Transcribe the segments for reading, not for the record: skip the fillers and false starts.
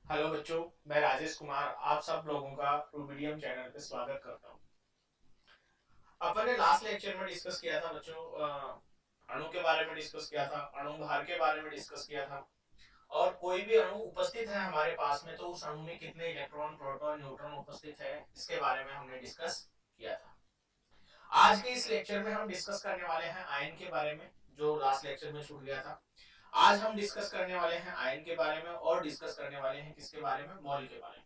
Hello बच्चों, मैं राजेश कुमार आप सब लोगों का रूबीडियम चैनल पे स्वागत करता हूँ। अपन ने लास्ट लेक्चर में डिस्कस किया था बच्चों, अणु के बारे में डिस्कस किया था, अणु भार के बारे में डिस्कस किया था। और कोई भी अणु उपस्थित है हमारे पास में तो उस अणु में कितने इलेक्ट्रॉन, प्रोटॉन, न्यूट्रॉन उपस्थित है, इसके बारे में हमने डिस्कस किया था। आज के इस लेक्चर में हम डिस्कस करने वाले हैं आयन के बारे में, जो लास्ट लेक्चर में छूट गया था। आज हम डिस्कस करने वाले हैं आयन के बारे में और डिस्कस करने वाले हैं किसके बारे में, मॉल के बारे में।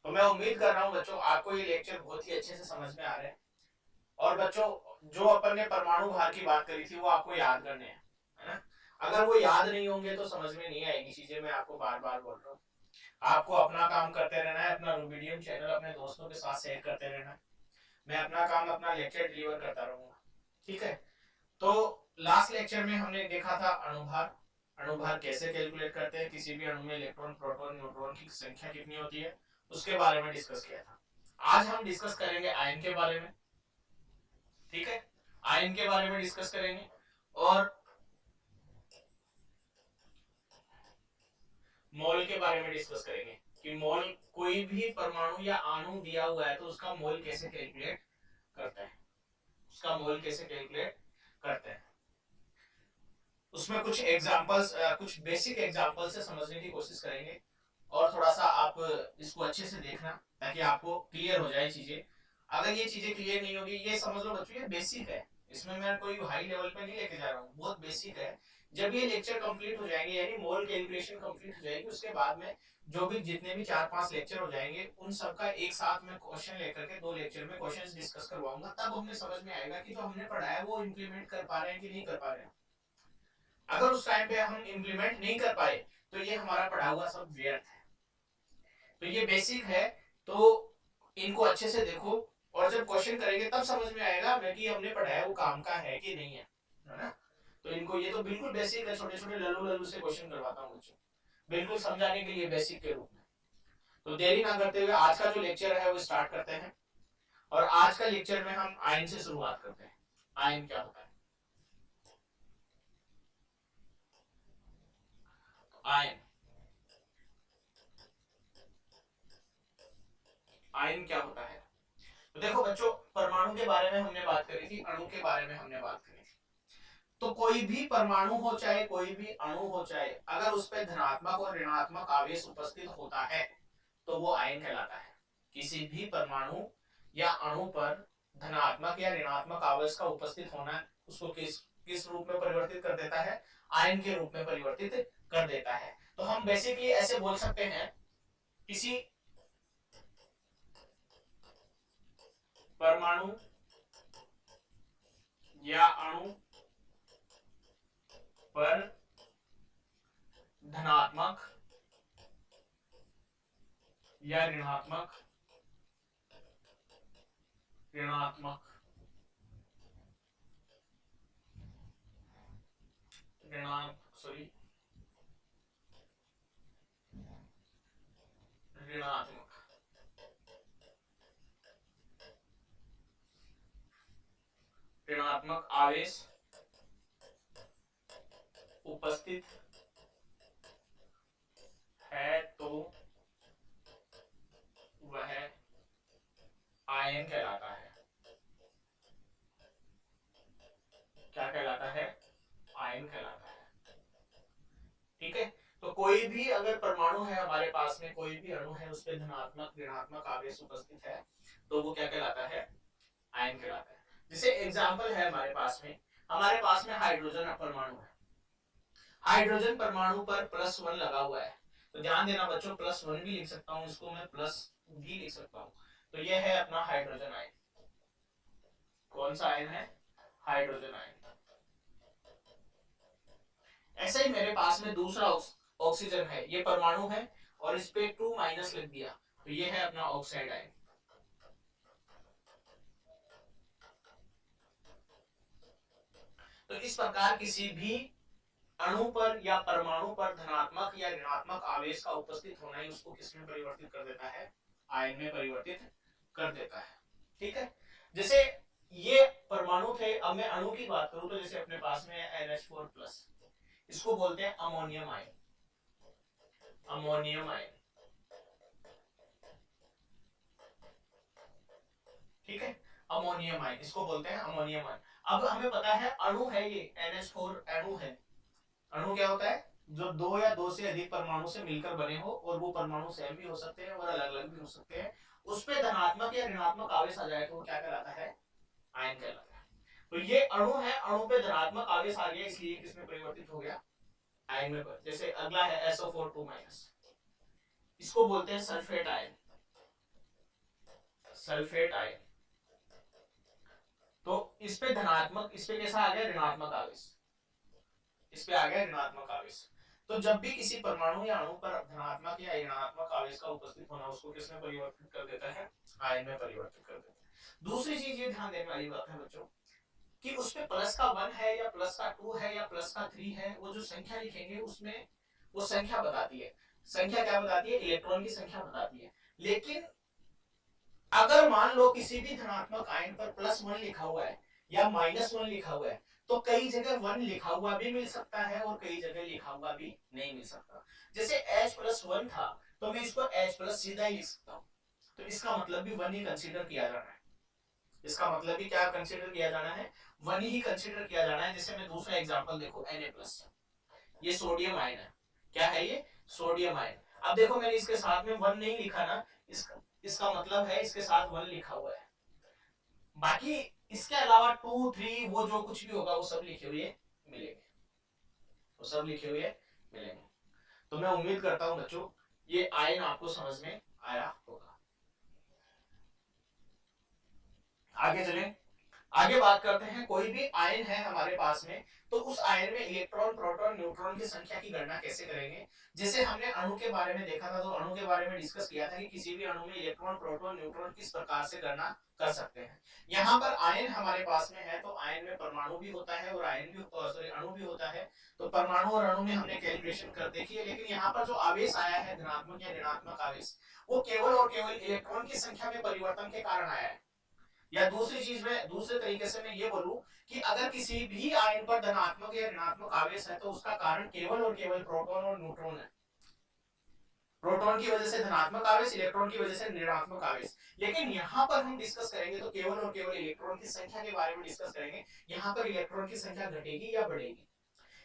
तो मैं उम्मीद कर रहा हूं बच्चों आपको ये लेक्चर बहुत ही अच्छे से समझ में आ रहे हैं। और बच्चों, जो अपन ने परमाणु भार की बात करी थी वो आपको याद करने हैं, है ना। अगर वो याद नहीं होंगे तो समझ में नहीं आएगी चीजें। मैं आपको बार बार बोल रहा हूँ, आपको अपना काम करते रहना है, अपना रूबीडियम चैनल अपने दोस्तों के साथ शेयर करते रहना है। मैं अपना काम, अपना लेक्चर डिलीवर करता रहूंगा, ठीक है। तो लास्ट लेक्चर में हमने देखा था अणुभार। अणुभार कैसे कैलकुलेट करते हैं, किसी भी अणु में इलेक्ट्रॉन, प्रोटॉन, न्यूट्रॉन की संख्या कितनी होती है, उसके बारे में डिस्कस किया था। आज हम डिस्कस करेंगे आयन के बारे में, ठीक है। आयन के बारे में डिस्कस करेंगे और मोल के बारे में डिस्कस करेंगे कि मोल, कोई भी परमाणु या अणु दिया हुआ है तो उसका मोल कैसे कैलकुलेट करते हैं, उसका मोल कैसे कैलकुलेट करते हैं। उसमें कुछ एग्जांपल्स, कुछ बेसिक एग्जांपल से समझने की कोशिश करेंगे। और थोड़ा सा आप इसको अच्छे से देखना ताकि आपको क्लियर हो जाए चीजें। अगर ये चीजें क्लियर नहीं होगी, ये समझ लो बच्चों ये बेसिक है, इसमें मैं कोई हाई लेवल पे नहीं लेके जा रहा हूँ, बहुत बेसिक है। जब ये लेक्चर कंप्लीट हो जाएंगे, यानी मोल कैलकुलेशन कंप्लीट हो जाएगी, उसके बाद में जो भी जितने भी 4-5 लेक्चर हो जाएंगे उन सबका एक साथ में क्वेश्चन लेकर के 2 लेक्चर में क्वेश्चंस डिस्कस करवाऊंगा। तब हमें समझ में आएगा कि जो हमने पढ़ा है वो इम्प्लीमेंट कर पा रहे हैं कि नहीं कर पा रहे हैं। अगर उस टाइम पे हम इम्प्लीमेंट नहीं कर पाए तो ये हमारा पढ़ा हुआ सब व्यर्थ है। तो ये बेसिक है, तो इनको अच्छे से देखो। और जब क्वेश्चन करेंगे तब समझ में आएगा मैं कि हमने पढ़ाया वो काम का है कि नहीं है, है ना। तो इनको, ये तो बिल्कुल बेसिक है, छोटे छोटे लल्लू लल्लू से क्वेश्चन करवाता हूँ बच्चों, बिल्कुल समझाने के लिए, बेसिक के रूप में। तो देरी ना करते हुए आज का जो लेक्चर है वो स्टार्ट करते हैं। और आज का लेक्चर में हम आयन से शुरुआत करते हैं। आयन क्या होता है? आयन, आयन क्या होता है? तो देखो बच्चों, परमाणु के बारे में हमने बात करी थी, अणु के बारे में हमने बात करी थी। तो कोई भी परमाणु हो चाहे कोई भी अणु हो, चाहे अगर उस पर धनात्मक और ऋणात्मक आवेश उपस्थित होता है तो वो आयन कहलाता है। किसी भी परमाणु या अणु पर धनात्मक या ऋणात्मक आवेश का उपस्थित होना उसको किस किस रूप में परिवर्तित कर देता है? आयन के रूप में परिवर्तित कर देता है। तो हम बेसिकली ऐसे बोल सकते हैं, किसी परमाणु या अणु पर धनात्मक या ऋणात्मक ऋणात्मक सॉरी, ऋणात्मक ऋणात्मक आवेश उपस्थित है तो वह आयन कहलाता है। क्या कहलाता है? आयन कहलाता है, ठीक है। तो कोई भी अगर परमाणु है हमारे पास में, कोई भी अणु है, उस पर धनात्मक ऋणात्मक आवेश उपस्थित है तो वो क्या कहलाता है? आयन कहलाता है। जैसे एग्जांपल है हमारे पास में हाइड्रोजन परमाणु है। हाइड्रोजन परमाणु पर +1 लगा हुआ है, तो ध्यान देना बच्चों, +1 भी लिख सकता हूं, इसको मैं प्लस भी लिख सकता हूं। तो यह है अपना हाइड्रोजन आयन। कौन सा आयन है? Hydrogen ion. ऐसे ही मेरे पास में दूसरा ऑक्सीजन है, ये परमाणु है और इस पे 2- लिख दिया, तो ये है अपना ऑक्साइड आयन। तो इस प्रकार किसी भी अणु पर या परमाणु पर धनात्मक या ऋणात्मक आवेश का उपस्थित होना ही उसको किसमें परिवर्तित कर देता है? आयन में परिवर्तित कर देता है, ठीक है। जैसे ये परमाणु थे, अब मैं अणु की बात करूं तो जैसे अपने पास में NH4+, इसको बोलते हैं अमोनियम आयन। अमोनियम आयन, ठीक है, अमोनियम आयन इसको बोलते हैं अमोनियम आयन। अब हमें पता है अणु है ये NH4 अणु है। अणु क्या होता है? जो दो या दो से अधिक परमाणु से मिलकर बने हो, और वो परमाणु सेम भी हो सकते हैं और अलग अलग भी हो सकते हैं, उसपे धनात्मक या ऋणात्मक आवेश आ जाए तो वो क्या कहलाता है? आयन कहलाता है। तो ये अणु है, अणु पे धनात्मक आवेश आ गया इसलिए किसमें परिवर्तित हो गया? आयन में। जैसे अगला है SO4 2-, इसको बोलते हैं सल्फेट आयन, सल्फेट आयन। तो इस पे धनात्मक, इस पे कैसा आ गया? ऋणात्मक आवेश, इस पे आ गया ऋणात्मक आवेश। तो जब भी किसी परमाणु या अणु पर धनात्मक या ऋणात्मक आवेश का उपस्थित होना उसको किसमें परिवर्तित कर देता है? आयन में परिवर्तित कर देता है। दूसरी चीज ये ध्यान देने वाली बात है बच्चों कि उसमें प्लस का 1 है या प्लस का 2 है या प्लस का 3 है, वो जो संख्या लिखेंगे उसमें वो संख्या बताती है। संख्या क्या बताती है? इलेक्ट्रॉन की संख्या बताती है। लेकिन अगर मान लो किसी भी धनात्मक आयन पर +1 लिखा हुआ है या -1 लिखा हुआ है, तो कई जगह 1 लिखा हुआ भी मिल सकता है और कई जगह लिखा हुआ भी नहीं मिल सकता। जैसे H+1 था तो मैं इसको H+ सीधा ही लिख सकता हूं, तो इसका मतलब भी 1 ही कंसीडर किया जाना है। इसका मतलब भी क्या कंसीडर किया जाना है? 1 ही कंसीडर किया जाना है। जैसे मैं दूसरा एग्जांपल देखो, Na+, ये सोडियम आयन है। क्या है ये? Sodium ion. अब देखो मैंने इसके साथ में 1 नहीं लिखा ना, इसका मतलब है इसके साथ 1 लिखा हुआ है। बाकी इसके अलावा 2 3 वो जो कुछ भी होगा वो सब लिखे हुए मिलेंगे, वो सब लिखे हुए मिलेंगे। तो मैं उम्मीद करता हूं बच्चों ये आयन आपको समझ में आया होगा। आगे चलें, आगे बात करते हैं। कोई भी आयन है हमारे पास में, तो उस आयन में इलेक्ट्रॉन प्रोटॉन न्यूट्रॉन की संख्या की गणना कैसे करेंगे? जैसे हमने अणु के बारे में देखा था, तो अणु के बारे में डिस्कस किया था कि किसी भी अणु में इलेक्ट्रॉन प्रोटॉन न्यूट्रॉन किस प्रकार से गणना कर सकते हैं। यहाँ पर आयन हमारे पास में है, तो आयन में परमाणु भी होता है और आयन भी सॉरी अणु भी होता है। तो परमाणु और अणु में हमने कैलकुलेशन कर देखी है, लेकिन यहाँ पर जो आवेश आया है धनात्मक या ऋणात्मक आवेश, वो केवल और केवल इलेक्ट्रॉन की संख्या में परिवर्तन के कारण आया है। या दूसरी चीज में, दूसरे तरीके से मैं ये बोलूं कि अगर किसी भी आयन पर धनात्मक या ऋणात्मक आवेश है तो उसका कारण केवल और केवल प्रोटॉन और न्यूट्रॉन है। प्रोटॉन की वजह से धनात्मक आवेश, इलेक्ट्रॉन की वजह से ऋणात्मक आवेश। लेकिन यहाँ पर हम डिस्कस करेंगे तो केवल और केवल इलेक्ट्रॉन की संख्या के बारे में डिस्कस करेंगे। यहाँ पर इलेक्ट्रॉन की संख्या घटेगी या बढ़ेगी?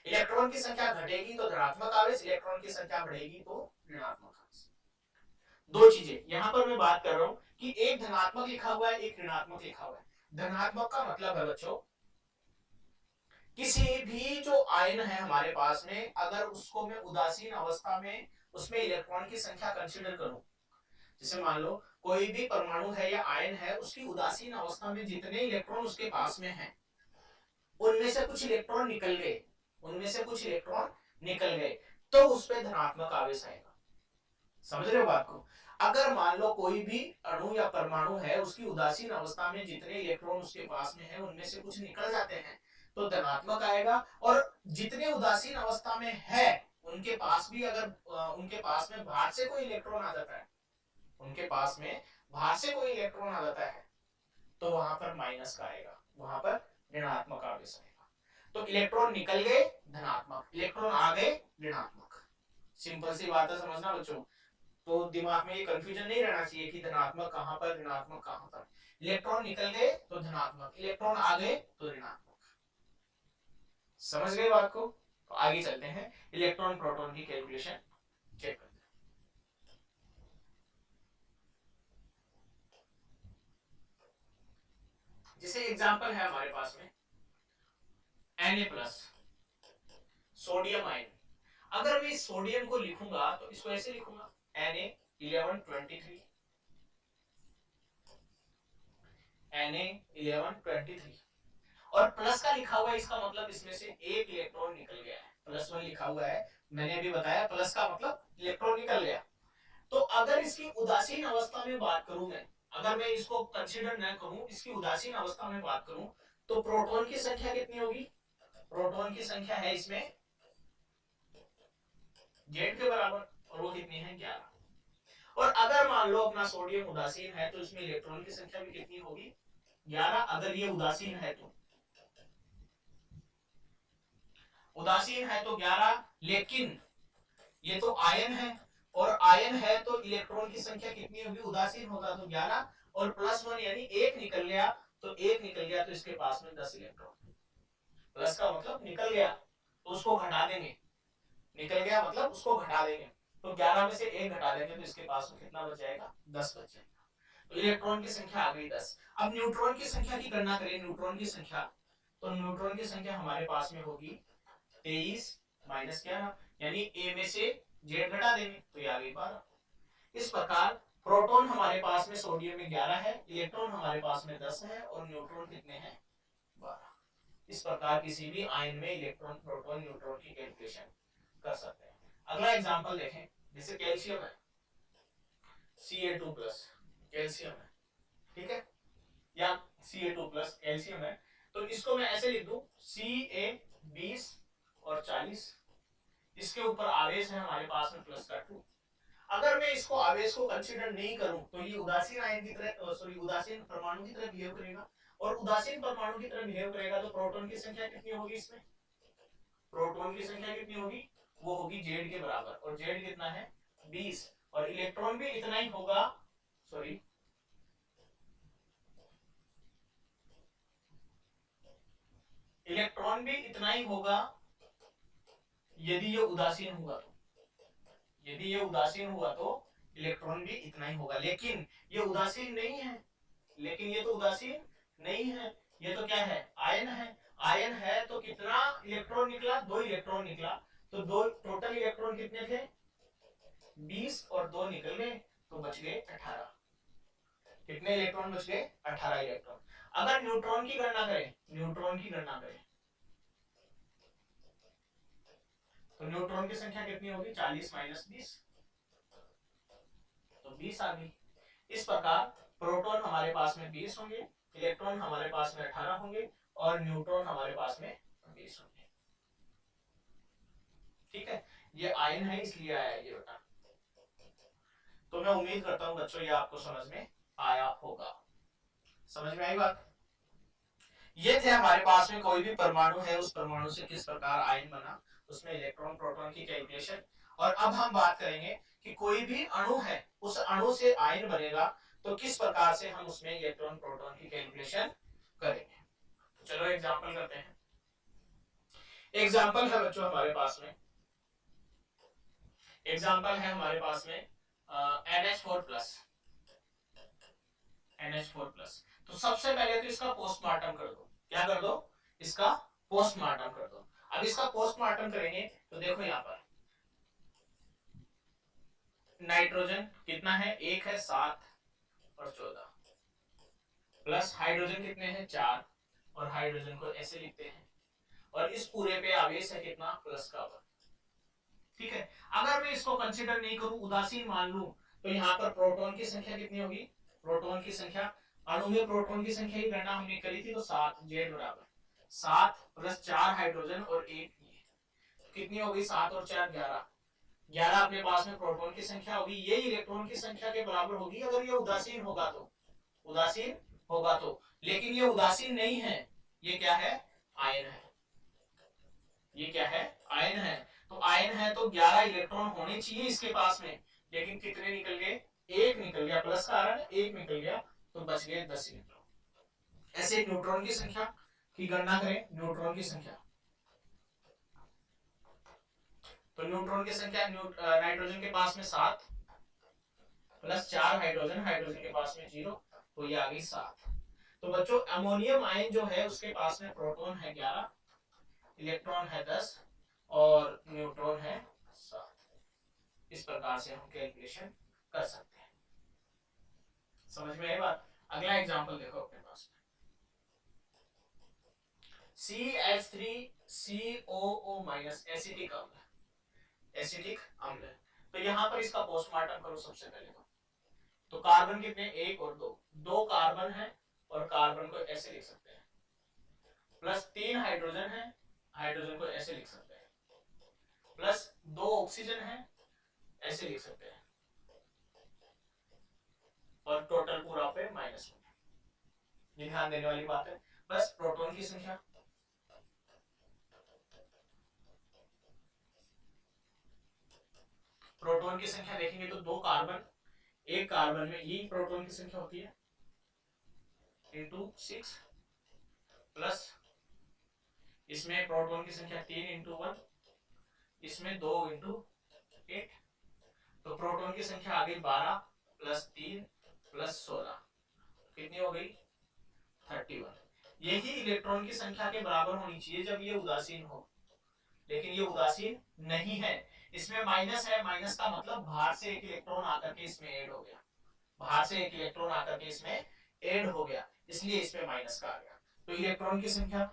इलेक्ट्रॉन की संख्या घटेगी तो धनात्मक आवेश, इलेक्ट्रॉन की संख्या बढ़ेगी तो ऋणात्मक आवेश। दो चीजें यहां पर मैं बात कर रहा हूं कि एक धनात्मक लिखा हुआ है, एक ऋणात्मक लिखा हुआ है। धनात्मक का मतलब है बच्चों किसी भी जो आयन है हमारे पास में, अगर उसको मैं उदासीन अवस्था में उसमें इलेक्ट्रॉन की संख्या कंसीडर करूं, जैसे मान लो कोई भी परमाणु है या आयन है, उसकी उदासीन अवस्था में जितने इलेक्ट्रॉन उसके पास में हैं, उनमें से कुछ इलेक्ट्रॉन निकल गए, उनमें से कुछ इलेक्ट्रॉन निकल गए, तो उस पर धनात्मक आवेश आएगा। समझ रहे हो बात को? अगर मान लो कोई भी अणु या परमाणु है, उसकी उदासीन अवस्था में जितने इलेक्ट्रॉन उसके पास में है उनमें से कुछ निकल जाते हैं तो धनात्मक आएगा, और जितने उदासीन अवस्था में है उनके पास भी अगर उनके पास में बाहर से कोई इलेक्ट्रॉन आ जाता है, उनके पास में बाहर से कोई इलेक्ट्रॉन आ जाता है तो वहां पर माइनस का आएगा, वहां पर ऋणात्मक आवेश आएगा। तो इलेक्ट्रॉन निकल गए धनात्मक, इलेक्ट्रॉन आ गए ऋणात्मक। सिंपल सी बात है, समझना बच्चों। तो दिमाग में ये कंफ्यूजन नहीं रहना चाहिए कि धनात्मक कहां पर ऋणात्मक कहां पर। इलेक्ट्रॉन निकल गए तो धनात्मक, इलेक्ट्रॉन आ गए तो ऋणात्मक। समझ गए बात को? तो आगे चलते हैं, इलेक्ट्रॉन प्रोटॉन की कैलकुलेशन चेक करते हैं। जैसे एग्जांपल है हमारे पास में Na+, सोडियम आयन। अगर मैं इस सोडियम को लिखूंगा तो इसको ऐसे लिखूंगा Na1123, Na1123, और प्लस का लिखा हुआ है, इसका मतलब इसमें से एक इलेक्ट्रॉन निकल गया है। +1 लिखा हुआ है, मैंने अभी बताया प्लस का मतलब इलेक्ट्रॉन निकल गया। तो अगर इसकी उदासीन अवस्था में बात करूं मैं, अगर मैं इसको कंसीडर न करूं, इसकी उदासीन अवस्था में बात करूं, तो प्रोटॉन की संख्या कितनी होगी? प्रोटॉन की संख्या है इसमें Z के बराबर, और वो कितनी है? 11। और अगर मान लो अपना सोडियम उदासीन है तो इसमें इलेक्ट्रॉन की संख्या भी कितनी होगी? 11। अगर ये उदासीन है तो, उदासीन है तो 11, लेकिन ये तो आयन है, और आयन है तो इलेक्ट्रॉन की संख्या कितनी होगी, उदासीन होगा तो 11, और +1 यानी एक निकल गया, तो एक निकल गया तो इसके पास में 10 इलेक्ट्रॉन। प्लस का मतलब निकल गया तो उसको घटा देंगे, निकल गया मतलब उसको घटा देंगे, तो 11 में से एक घटा देंगे तो इसके पास में कितना बच जाएगा, 10 बच जाएगा। तो इलेक्ट्रॉन की संख्या आ गई 10। अब न्यूट्रॉन की संख्या की गणना करें, न्यूट्रॉन की संख्या, तो न्यूट्रॉन की संख्या हमारे पास में होगी 23 माइनस 11, यानी ए में से जेड घटा देंगे तो ये आ गई 12। इस प्रकार प्रोटॉन हमारे पास में सोडियम में 11 है, इलेक्ट्रॉन हमारे पास में 10 है, और न्यूट्रॉन कितने हैं, 12। इस प्रकार किसी भी आयन में इलेक्ट्रॉन प्रोटॉन न्यूट्रॉन की कैलकुलेशन कर सकते हैं। अगला एग्जांपल देखें, जैसे कैल्शियम है Ca2+, कैल्शियम है, ठीक है, या Ca2+ कैल्शियम है, तो इसको मैं ऐसे लिख दूं Ca 20 और 40, इसके ऊपर आवेश है हमारे पास में +2। अगर मैं इसको आवेश को कंसीडर नहीं करूं तो ये उदासीन आयन की तरह, सॉरी उदासीन परमाणु की तरह बिहेव करेगा, और उदासीन परमाणु की तरह बिहेव करेगा तो प्रोटॉन की संख्या कितनी होगी, इसमें प्रोटॉन की संख्या कितनी होगी, वो होगी जेड के बराबर, और जेड कितना है 20, और इलेक्ट्रॉन भी इतना ही होगा, सॉरी इलेक्ट्रॉन भी इतना ही होगा यदि ये उदासीन हुआ तो, यदि ये उदासीन हुआ तो इलेक्ट्रॉन भी इतना ही होगा, लेकिन ये उदासीन नहीं है, लेकिन ये तो उदासीन नहीं है, ये तो क्या है, आयन है। आयन है तो कितना इलेक्ट्रॉन निकला, 2 इलेक्ट्रॉन निकला, तो दो टोटल इलेक्ट्रॉन कितने थे, 20, और 2 निकल गए तो बच गए 18। कितने इलेक्ट्रॉन बच गए, 18 इलेक्ट्रॉन। अगर न्यूट्रॉन की गणना करें, न्यूट्रॉन की गणना करें तो न्यूट्रॉन की संख्या कितनी होगी, 40 माइनस 20, तो 20 आ गई। इस प्रकार प्रोटॉन हमारे पास में 20 होंगे, इलेक्ट्रॉन हमारे पास में 18 होंगे, और न्यूट्रॉन हमारे पास में 20 होंगे, ठीक है। ये आयन है इसलिए आया ये बेटा। तो मैं उम्मीद करता हूं बच्चों ये आपको समझ में आया होगा, समझ में आई बात। ये थे हमारे पास में कोई भी परमाणु है, उस परमाणु से किस प्रकार आयन बना, उसमें इलेक्ट्रॉन प्रोटॉन की कैलकुलेशन। और अब हम बात करेंगे कि कोई भी अणु है, उस अणु से आयन बनेगा तो किस प्रकार से हम उसमें इलेक्ट्रॉन प्रोटॉन की कैलकुलेशन करेंगे। चलो एग्जांपल करते हैं। एग्जांपल है बच्चों हमारे पास में, एग्जांपल है हमारे पास में NH4+, NH4+। तो सबसे पहले तो इसका पोस्टमार्टम कर दो, क्या कर दो, इसका पोस्टमार्टम कर दो। अब इसका पोस्टमार्टम करेंगे तो देखो यहाँ पर नाइट्रोजन कितना है, 1 है, 7 और 14, प्लस हाइड्रोजन कितने हैं, 4, और हाइड्रोजन को ऐसे लिखते हैं, और इस पूरे पे आवेश है कितना, +1, ठीक है। अगर मैं इसको कंसीडर नहीं करूं, उदासीन मान लूं, तो यहाँ पर प्रोटॉन की संख्या कितनी होगी, प्रोटॉन की संख्या, अणु में प्रोटॉन की संख्या की गणना हमने करी थी, तो 7, जेड बराबर 7 + 4 हाइड्रोजन और 1 ये, तो कितनी हो गई, 7 और 4 11, 11 अपने पास में प्रोटॉन की संख्या होगी, ये इलेक्ट्रॉन की संख्या के बराबर होगी अगर ये उदासीन होगा तो, उदासीन होगा तो, लेकिन ये उदासीन नहीं है, ये क्या है, आयन है, ये क्या है, आयन है। तो आयन है तो 11 इलेक्ट्रॉन होने चाहिए इसके पास में, लेकिन कितने निकल गए, एक निकल गया, प्लस का आयन एक निकल गया, तो बच गए 10 इलेक्ट्रॉन। ऐसे न्यूट्रॉन की संख्या की गणना करें, न्यूट्रॉन की संख्या, तो न्यूट्रॉन की संख्या, नाइट्रोजन के पास में 7 + 4 हाइड्रोजन, हाइड्रोजन के पास में 0, तो ये आ गई 7। तो बच्चों अमोनियम आयन जो है उसके पास में प्रोटॉन है 11, इलेक्ट्रॉन है 10, और न्यूट्रॉन है 7। इस प्रकार से हम कैलकुलेशन कर सकते हैं, समझ में आई बात। अगला एग्जांपल देखो अपने पास में, CH3COO- एसिटिक अम्ल, एसिटिक अम्ल। तो यहाँ पर इसका पोस्टमार्टम करो सबसे पहले तो कार्बन कितने, 1 और 2, 2 कार्बन है, और कार्बन को ऐसे लिख सकते हैं, प्लस 3 हाइड्रोजन है, हाइड्रोजन को ऐसे लिख सकते हैं, प्लस 2 ऑक्सीजन है, ऐसे लिख सकते हैं, और टोटल पूरा पे -1। ये ध्यान देने वाली बात है। बस प्रोटॉन की संख्या, प्रोटॉन की संख्या देखेंगे तो 2 कार्बन, एक कार्बन में यही प्रोटॉन की संख्या होती है इंटू 6 प्लस इसमें प्रोटॉन की संख्या 3 इंटू 1, इसमें 2 इंटू 8, तो प्रोटॉन की संख्या आ गई 12 प्लस 3 प्लस 16, कितनी हो गई 31। यही इलेक्ट्रॉन की संख्या के बराबर होनी चाहिए जब ये उदासीन हो, लेकिन ये उदासीन नहीं है। इसमें माइनस है, माइनस का मतलब बाहर से एक इलेक्ट्रॉन आकर के इसमें ऐड हो गया, बाहर से एक इलेक्ट्रॉन आकर के इसमें ऐड हो गया, इसलिए इसमें माइनस का आ गया। तो इलेक्ट्रॉन की संख्या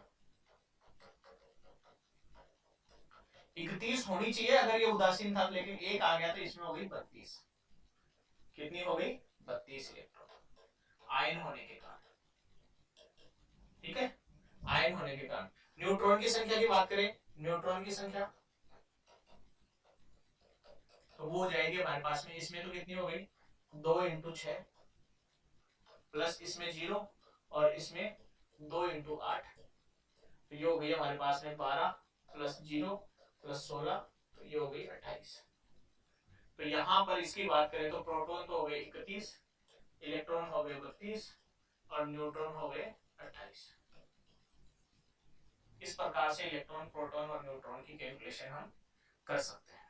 31 होनी चाहिए अगर ये उदासीन था, लेकिन एक आ गया तो इसमें हो गई 32। कितनी हो गई 32 इलेक्ट्रॉन आयन होने के कारण, ठीक है, आयन होने के कारण। न्यूट्रॉन की संख्या की बात करें, न्यूट्रॉन की संख्या तो वो हो जाएगी हमारे पास में, इसमें तो कितनी हो गई 2 इंटू 6 प्लस इसमें 0 और इसमें 2 इंटू 8, तो ये हो गई हमारे पास में 12 प्लस 0 प्लस 16, तो ये हो गई 28। तो यहां पर इसकी बात करें तो प्रोटॉन तो हो गए 31, इलेक्ट्रॉन हो गए 32 और न्यूट्रॉन हो गए 28। इस प्रकार से इलेक्ट्रॉन, प्रोटॉन और न्यूट्रॉन की कैलकुलेशन हम कर सकते हैं।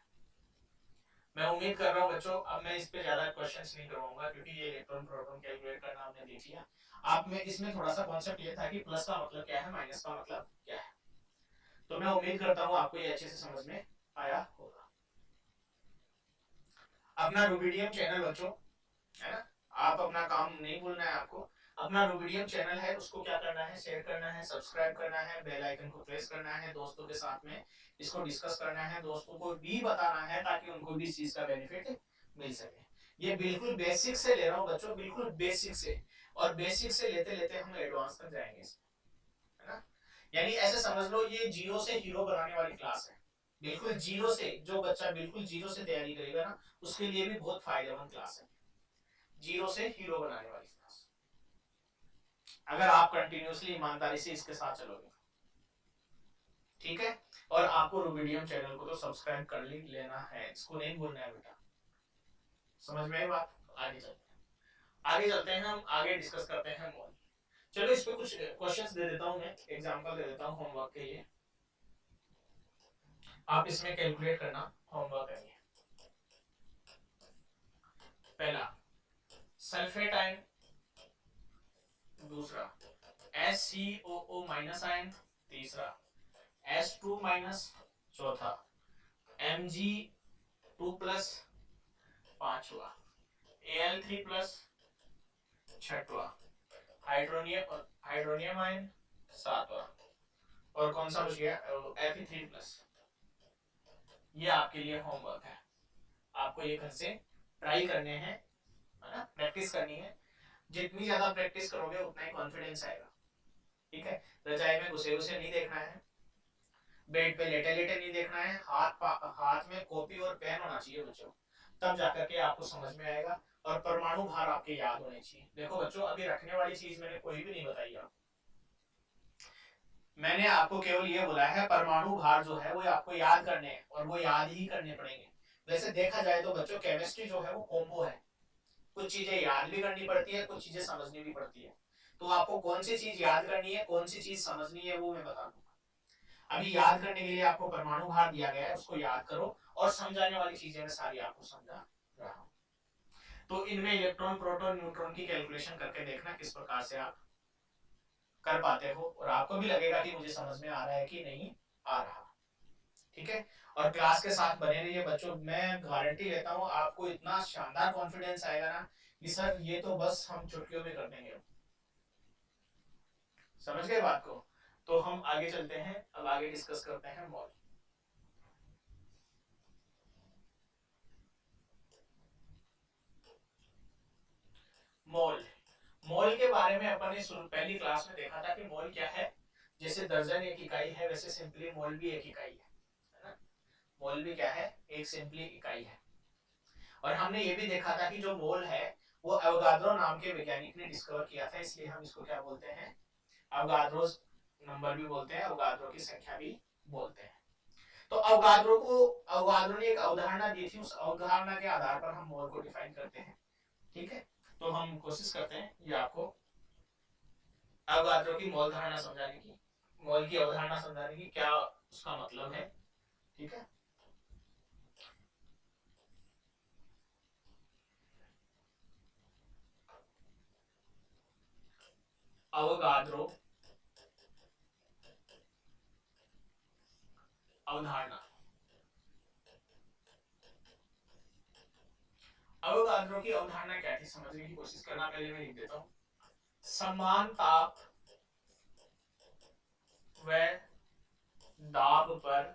मैं उम्मीद कर रहा हूं बच्चों, अब मैं इस पे ज्यादा क्वेश्चंस नहीं करवाऊंगा क्योंकि ये इलेक्ट्रॉन प्रोटॉन कैलकुलेट करना हमने देख लिया। आप में इसमें थोड़ा सा कॉन्सेप्ट ये था कि प्लस का मतलब क्या है, माइनस का मतलब क्या है। तो मैं उम्मीद करता हूं आपको ये अच्छे से समझ में आया होगा। अपना रूबीडियम चैनल बच्चों, है ना, आप अपना काम नहीं भूलना है आपको। अपना रूबीडियम चैनल है, उसको क्या करना है, शेयर करना है, सब्सक्राइब करना है, बेल आइकन को प्रेस करना है, दोस्तों के साथ में इसको डिस्कस करना है, दोस्तों को भी बताना है ताकि उनको भी इस चीज का बेनिफिट मिल सके। ये बिल्कुल बेसिक से ले रहा हूं बच्चों, बिल्कुल बेसिक से, और बेसिक से लेते लेते हम एडवांस तक जाएंगे, है ना। यानी ऐसे समझ लो ये जीरो से हीरो बनाने वाली क्लास है। बिल्कुल जीरो से, जो बच्चा बिल्कुल जीरो से तैयारी करेगा ना, उसके लिए भी बहुत फायदेमंद क्लास है, जीरो से हीरो बनाने वाली क्लास, अगर आप कंटिन्यूअसली ईमानदारी से इसके साथ चलोगे, ठीक है। और आपको रूबीडियम चैनल को तो सब्सक्राइब कर लेना है, इसको नहीं भूलना है बेटा, समझ में आई बात। आगे चलते हैं, आगे चलते हैं, हम आगे डिस्कस करते हैं मोल। चलो इस पे कुछ क्वेश्चंस दे देता हूं, मैं एग्जांपल दे देता हूं होमवर्क के लिए, आप इसमें कैलकुलेट करना, होमवर्क है ये। पहला सल्फेट आयन, दूसरा SCOO माइनस आयन, तीसरा S2 माइनस, चौथा Mg2 प्लस, पांचवा Al3 प्लस, छठवा हाइड्रोनियम आयन, सातवां, और कौन सा बच गया Fe3 प्लस। ये आपके लिए होमवर्क है, आपको ये घर से ट्राई करने हैं, है ना, प्रैक्टिस करनी है। जितनी ज्यादा प्रैक्टिस करोगे उतना ही कॉन्फिडेंस आएगा, ठीक है। रजाई में घुसे घुसे नहीं देखना है, बेड पे लेटे लेटे नहीं देखना है, हाथ में कॉपी और पेन होना चाहिए बच्चों, तब जाकर के आपको समझ में आएगा। और परमाणु भार आपके याद होने चाहिए। देखो बच्चों, अभी रखने वाली चीज मैंने कोई भी नहीं बताई आपको, मैंने आपको केवल ये बोला है परमाणु भार जो है वो आपको याद करने हैं, और वो याद ही करने पड़ेंगे। वैसे देखा जाए तो बच्चों केमिस्ट्री जो है वो कॉम्बो है, कुछ चीजें याद भी करनी पड़ती है, कुछ चीजें समझनी भी पड़ती है। तो आपको कौन सी चीज याद करनी है, कौन सी चीज समझनी है, वो मैं बता दूंगा। अभी याद करने के लिए आपको परमाणु भार दिया गया है, उसको याद करो, और समझाने वाली चीजें मैं सारी आपको समझा रहा हूं। तो इनमें इलेक्ट्रॉन, प्रोटॉन, न्यूट्रॉन की कैलकुलेशन करके देखना किस प्रकार से आप कर पाते हो, और आपको भी लगेगा कि मुझे समझ में आ रहा है कि नहीं आ रहा, ठीक है। और क्लास के साथ बने रहिए बच्चों, मैं गारंटी लेता हूं आपको इतना शानदार कॉन्फिडेंस आएगा ना कि सर ये तो बस हम चुटकियों में कर देंगे। समझ गए बात को। तो हम आगे चलते हैं, अब आगे डिस्कस करते हैं मॉल। मोल, मोल के बारे में अपन ने पहली क्लास में देखा था कि मोल क्या है। जैसे दर्जन एक इकाई है, वैसे सिंपली मोल भी एक इकाई है ना। मोल भी क्या है, एक सिंपली इकाई है। और हमने ये भी देखा था कि जो मोल है वो अवगाद्रो नाम के वैज्ञानिक ने डिस्कवर किया था, इसलिए हम इसको क्या बोलते हैं, अवगाद्रोस नंबर भी बोलते हैं, अवगाद्रो की संख्या भी बोलते हैं। तो अवगाद्रो ने एक अवधारणा दी थी, उस अवधारणा के आधार पर हम मोल को डिफाइन करते हैं। ठीक है, तो हम कोशिश करते हैं ये आपको अवगाद्रो की मोल धारणा समझाने की, मोल की अवधारणा समझाने की, क्या उसका मतलब है। ठीक है, अवगाद्रो अवधारणा। अवगाद्रो की अवधारणा क्या थी, समझने की कोशिश करना। पहले मैं लिख देता हूं, समान ताप व दाब पर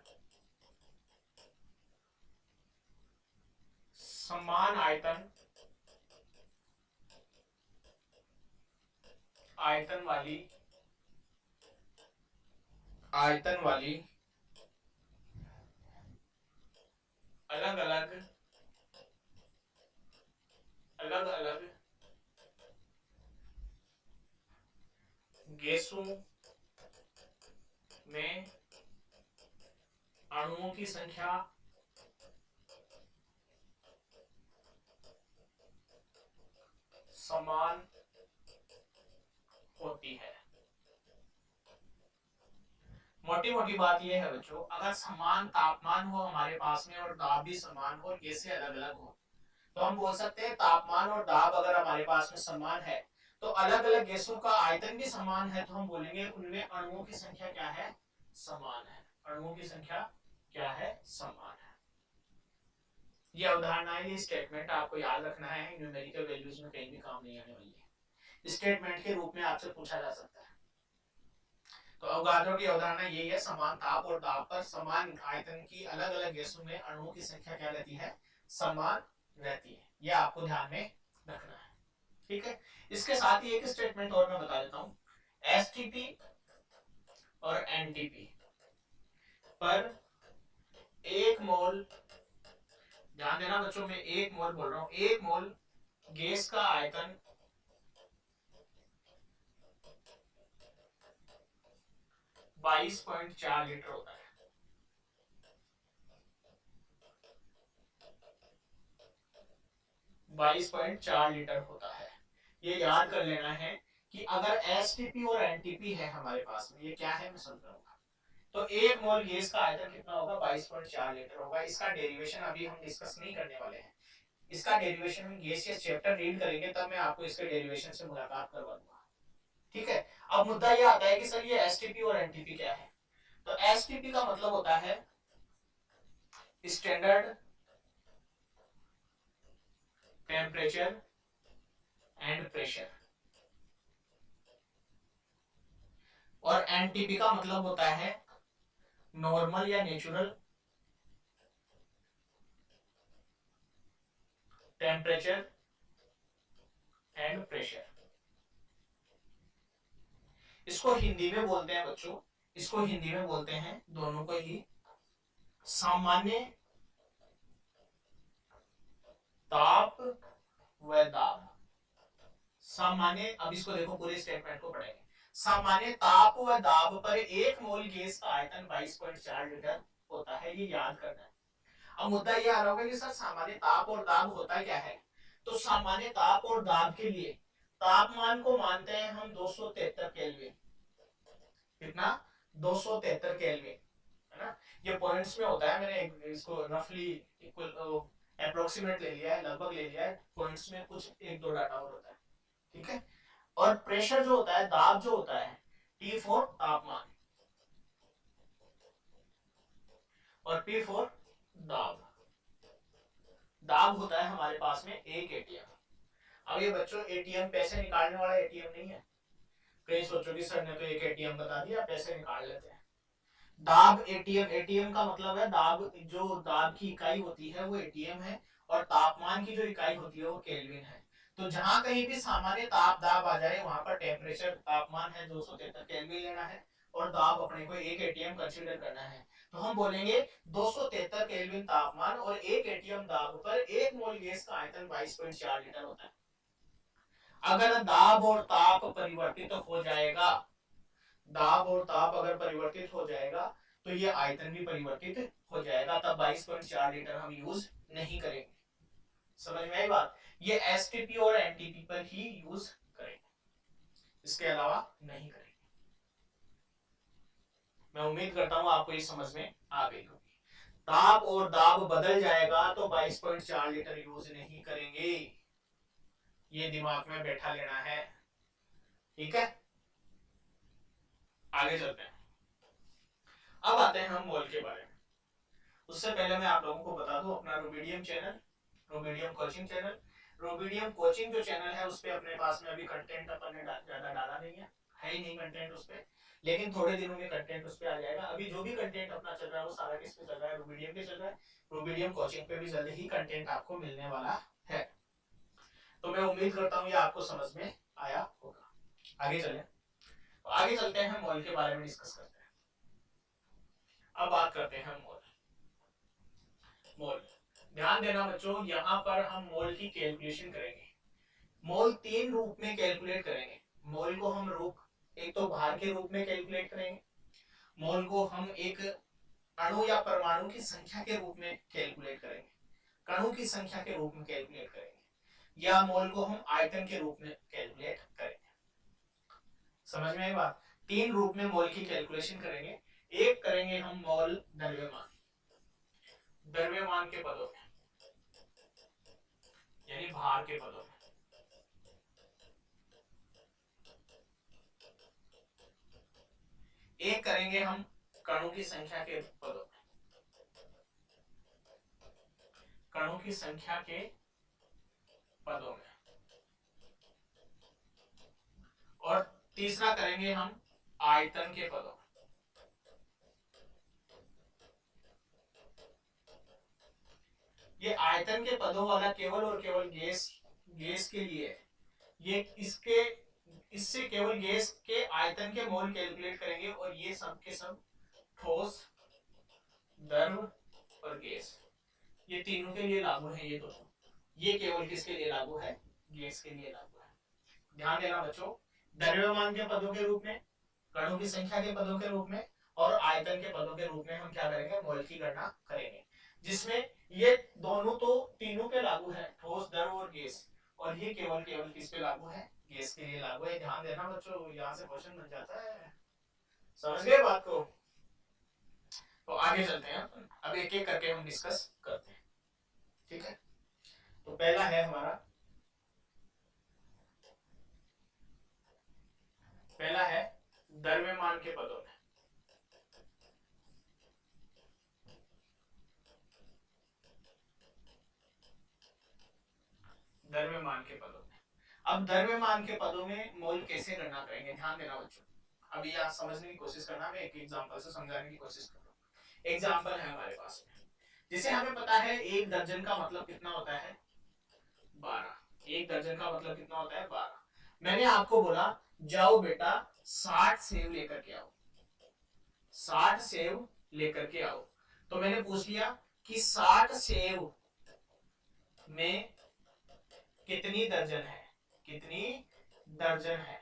समान आयतन वाली अलग अलग गैसों में अणुओं की संख्या समान होती है। मोटी मोटी बात यह है बच्चों, अगर समान तापमान हो हमारे पास में और दाब भी समान हो और गैसें अलग अलग हो, तो हम बोल सकते हैं तापमान और दाब अगर हमारे पास में समान है तो अलग अलग गैसों का आयतन भी समान है, तो हम बोलेंगे उनमें अणुओं की संख्या क्या है, समान है। अणुओं की संख्या क्या है, समान है। ये अवधारणा है, ये स्टेटमेंट आपको याद रखना है, न्यूमेरिकल वैल्यूज में कहीं भी काम नहीं आने वाली है, स्टेटमेंट के रूप में आपसे पूछा जा सकता है। तो अवगाद्रो की अवधारणा यही है, समान ताप और दाब पर समान आयतन की अलग अलग गैसों में अणुओं की संख्या क्या रहती है, समान रहती है। यह आपको ध्यान में रखना है। ठीक है, इसके साथ ही एक स्टेटमेंट और मैं बता देता हूं, एसटीपी और एनटीपी पर एक मोल, ध्यान देना बच्चों, मैं एक मोल बोल रहा हूं, एक मोल गैस का आयतन 22.4 लीटर होता है। 22.4 लीटर होता है। ये याद कर लेना है कि अगर एसटीपी और एनटीपी है हमारे पास में, ये क्या है मैं समझाऊंगा। तो एक मोल गैस का आयतन कितना होगा, 22.4 लीटर होगा। इसका डेरिवेशन अभी हम डिस्कस नहीं करने वाले हैं, इसका डेरिवेशन हम गैसियस चैप्टर रीड करेंगे तब मैं आपको इसके डेरिवेशन से मुलाकात करवा दूंगा। ठीक है, अब मुद्दा ये आता है कि सर ये एसटीपी और एनटीपी क्या है। तो एसटीपी का मतलब होता है स्टैंडर्ड टेम्परेचर एंड प्रेशर, और एनटीपी का मतलब होता है नॉर्मल या नेचुरल टेम्परेचर एंड प्रेशर। इसको हिंदी में बोलते हैं बच्चों, इसको हिंदी में बोलते हैं दोनों को ही सामान्य ताप व दाब। सामान्य, अब इसको देखो पूरे स्टेटमेंट को पढ़ेंगे, सामान्य ताप व दाब पर एक मोल गैस का आयतन 22.4 लीटर होता है, ये याद करना है। अब मुद्दा ये आ रहा होगा कि सर सामान्य ताप और दाब होता क्या है। तो सामान्य ताप और दाब के लिए तापमान को मानते हैं हम 273 केल्विन। कितना, 273 केल्विन, है ना। ये पॉइंट्स में होता है, मैंने इसको रफली इक्वल अप्रोक्सीमेट ले लिया है, लगभग ले लिया है, पॉइंट्स में कुछ एक दो डाटा और होता है। ठीक है, और प्रेशर जो होता है, दाब जो होता है, टी फॉर तापमान और पी फॉर दाब। दाब होता है हमारे पास में एक एटीएम। अब ये बच्चों एटीएम पैसे निकालने वाला एटीएम नहीं है, कई सोचो कि सर ने तो एक एटीएम बता दिया, पैसे निकाल लेते हैं। दाब एटीएम, एटीएम का मतलब है दाब, जो दाब की इकाई होती है वो एटीएम है, और तापमान की जो इकाई होती है वो केल्विन है। तो जहां कहीं भी सामान्य ताप दाब आ जाए वहां पर टेम्परेचर तापमान है 273 केल्विन लेना है, और दाब अपने को एक एटीएम कंसीडर करना है। तो हम बोलेंगे 273 केल्विन तापमान और एक एटीएम दाब पर एक मोल गैस का आयतन 22.4 लीटर होता है। अगर दाब और ताप परिवर्तित हो जाएगा, दाब और ताप अगर परिवर्तित हो जाएगा तो ये आयतन भी परिवर्तित हो जाएगा, तब 22.4 लीटर हम यूज नहीं करेंगे। समझ में आई बात? ये एसटीपी और एनटीपी पर ही यूज करेंगे, इसके अलावा नहीं करेंगे। मैं उम्मीद करता हूं आपको ये समझ में आ गई होगी। ताप और दाब बदल जाएगा तो 22.4 लीटर यूज नहीं करेंगे, ये दिमाग में बैठा लेना है, ठीक है। आगे चलते हैं, अब आते हैं हम मोल के बारे में। उससे पहले मैं आप लोगों को बता दूं अपना rubidium channel, rubidium coaching channel, rubidium coaching जो चैनल है उस पे अपने पास में अभी कंटेंट अपन ने ज्यादा डाला नहीं है ही नहीं कंटेंट उस पे, लेकिन थोड़े दिनों में कंटेंट उस पे आ जाएगा। अभी जो भी कंटेंट अपना चल रहा है वो सारा किस पे चल रहा है? रूबिडियम पे चल रहा है। रूबिडियम कोचिंग पे भी जल्द ही कंटेंट आपको मिलने वाला है, तो मैं उम्मीद करता हूँ ये आपको समझ में आया होगा। आगे चले, तो आगे चलते हैं, मोल के बारे में डिस्कस करते हैं। अब बात करते हैं मोल। मोल ध्यान देना बच्चों, यहाँ पर हम मोल की कैलकुलेशन करेंगे। मोल तीन रूप में कैलकुलेट करेंगे। मोल को हम रूप, एक तो भार के रूप में कैलकुलेट करेंगे, मोल को हम एक अणु या परमाणु की संख्या के रूप में कैलकुलेट करेंगे, कणों की संख्या के रूप में कैलकुलेट करेंगे, या मोल को हम आयतन के रूप में कैलकुलेट करेंगे। समझ में आई बात? तीन रूप में मोल की कैलकुलेशन करेंगे। एक करेंगे हम मोल द्रव्यमान, द्रव्यमान के पदों में, यानी भार के पदों में। एक करेंगे हम कणों की संख्या के पदों में, कणों की संख्या के पदों में। और तीसरा करेंगे हम आयतन के पदों में। ये आयतन के पदों वाला केवल और केवल गैस के लिए है। ये इससे केवल गैस के आयतन के मोल कैलकुलेट करेंगे, और ये सब के सब ठोस, द्रव और गैस, ये तीनों के लिए लागू है। ये दोनों, ये केवल किसके लिए लागू है? गैस के लिए लागू है। ध्यान देना बच्चों, द्रव्यमान के पदों के रूप में, कणों की संख्या के पदों के रूप में और आयतन के पदों के रूप में हम क्या करेंगे? मोल की गणना करेंगे, जिसमें ये दोनों तो तीनों पे लागू है, ठोस, द्रव और गैस, और ये केवल केवल किस पे लागू है? गैस के लिए लागू है। ध्यान देना बच्चों, यहाँ से क्वेश्चन बन जाता है। समझ गए बात को? तो आगे चलते हैं, अब एक एक करके हम डिस्कस करते हैं, ठीक है। तो पहला है हमारा, पहला है द्रव्यमान के पदों में। द्रव्यमान के पदों में, अब द्रव्यमान के पदों में मोल कैसे गणना करेंगे? ध्यान देना बच्चों, अभी यहाँ समझने की कोशिश करना, मैं एक एग्जांपल से समझाने की कोशिश कर रहा हूँ। एग्जांपल है हमारे पास में, जिसे हमें पता है एक दर्जन का मतलब कितना होता है? 12। एक दर्जन का मतलब कितना होता है? 12। मैंने आपको बोला जाओ बेटा 60 सेव लेकर के आओ, 60 सेव लेकर के आओ। तो मैंने पूछ लिया कि 60 सेव में कितनी दर्जन है, कितनी दर्जन है?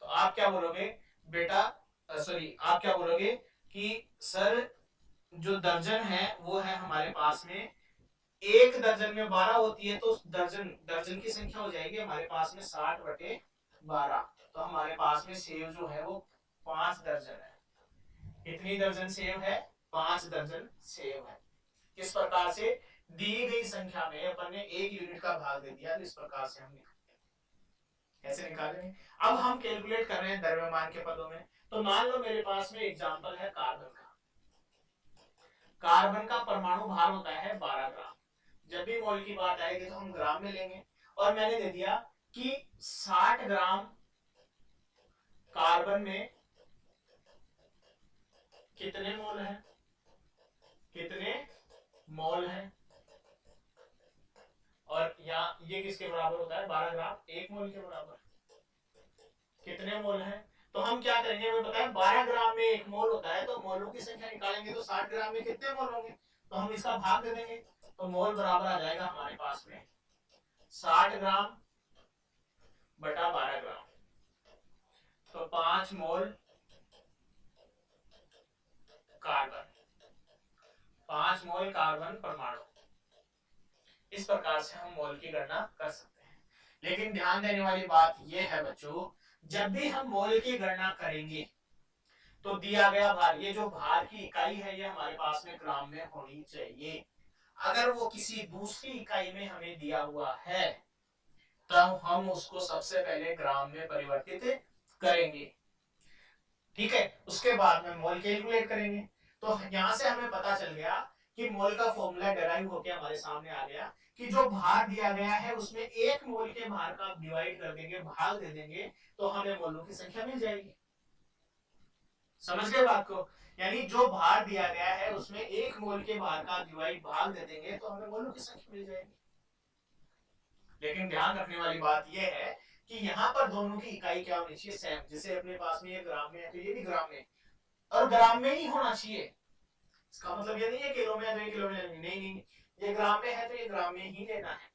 तो आप क्या बोलोगे बेटा, सॉरी, आप क्या बोलोगे कि सर जो दर्जन है वो है हमारे पास में, एक दर्जन में 12 होती है, तो दर्जन दर्जन की संख्या हो जाएगी हमारे पास में 60/12। तो हमारे पास में सेव जो है वो 5 दर्जन है। कितनी दर्जन सेव है? 5 दर्जन सेव है। किस प्रकार से? दी गई संख्या में अपन ने एक यूनिट का भाग दे दिया, तो इस प्रकार से हम कैसे निकालेंगे? अब हम कैलकुलेट कर रहे हैं द्रव्यमान के पदों में। तो मान लो मेरे पास में एग्जांपल है कार्बन का, कार्बन का परमाणु भार होता है 12 ग्राम। जब भी मोल की बात आएगी तो हम ग्राम में लेंगे, और मैंने दे दिया कि 60 ग्राम कार्बन में कितने मोल है, कितने मोल है, और यहाँ ये किसके बराबर होता है? 12 ग्राम 1 मोल के बराबर। कितने मोल है? तो हम क्या करेंगे, हमें पता है 12 ग्राम में 1 मोल होता है, तो मोलों की संख्या निकालेंगे तो 60 ग्राम में कितने मोल होंगे, तो हम इसका भाग दे देंगे, तो मोल बराबर आ जाएगा हमारे पास में 60 ग्राम बटा 12 ग्राम, तो 5 मोल 5 मोल कार्बन परमाणु। इस प्रकार से हम मोल की गणना कर सकते हैं। लेकिन ध्यान देने वाली बात यह है बच्चों, जब भी हम मोल की गणना करेंगे तो दिया गया भार, ये जो भार की इकाई है ये हमारे पास में ग्राम में होनी चाहिए। अगर वो किसी दूसरी इकाई में हमें दिया हुआ है तब हम उसको सबसे पहले ग्राम में परिवर्तित करेंगे, ठीक है। उसके बाद में मोल कैलकुलेट करेंगे। तो यहां से हमें पता चल गया कि मोल का फॉर्मूला डेराइव होकर हमारे सामने आ गया कि जो भार दिया गया है उसमें 1 मोल के भार का डिवाइड कर देंगे, भाग दे देंगे, तो हमें मोलों की संख्या मिल जाएगी। समझ गए बात को? यानी जो भार दिया गया है उसमें 1 मोल के भार का डिवाइड भाग दे देंगे तो हमें मोलों की संख्या मिल जाएगी। लेकिन ध्यान रखने वाली बात यह है कि यहाँ पर दोनों की इकाई क्या होनी चाहिए, सेम। जैसे अपने पास में ये ग्राम में है तो ये भी ग्राम में, और ग्राम में ही होना चाहिए। इसका मतलब ये नहीं है किलो में है तो ये किलो में लेंगे, नहीं नहीं, ये ग्राम में है तो ये ग्राम में ही लेना है,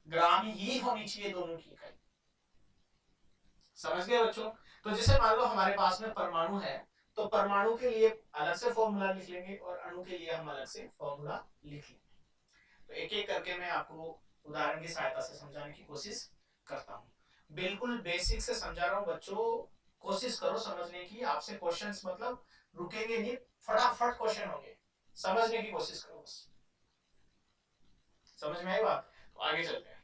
ग्राम ही होनी चाहिए दोनों की इकाई। समझ गए बच्चों? तो जैसे मान लो हमारे पास में परमाणु है तो परमाणु के लिए अलग से फॉर्मूला लिख लेंगे और अणु के लिए हम अलग से फॉर्मूला लिख लेंगे। तो एक एक करके मैं आपको उदाहरण की सहायता से समझाने की कोशिश करता हूँ। बिल्कुल बेसिक से समझा रहा हूँ बच्चों, कोशिश करो समझने की। आपसे क्वेश्चंस मतलब रुकेंगे नहीं, फटाफट क्वेश्चन होंगे, समझने की कोशिश करो बस। समझ में आई बात? तो आगे चलते हैं।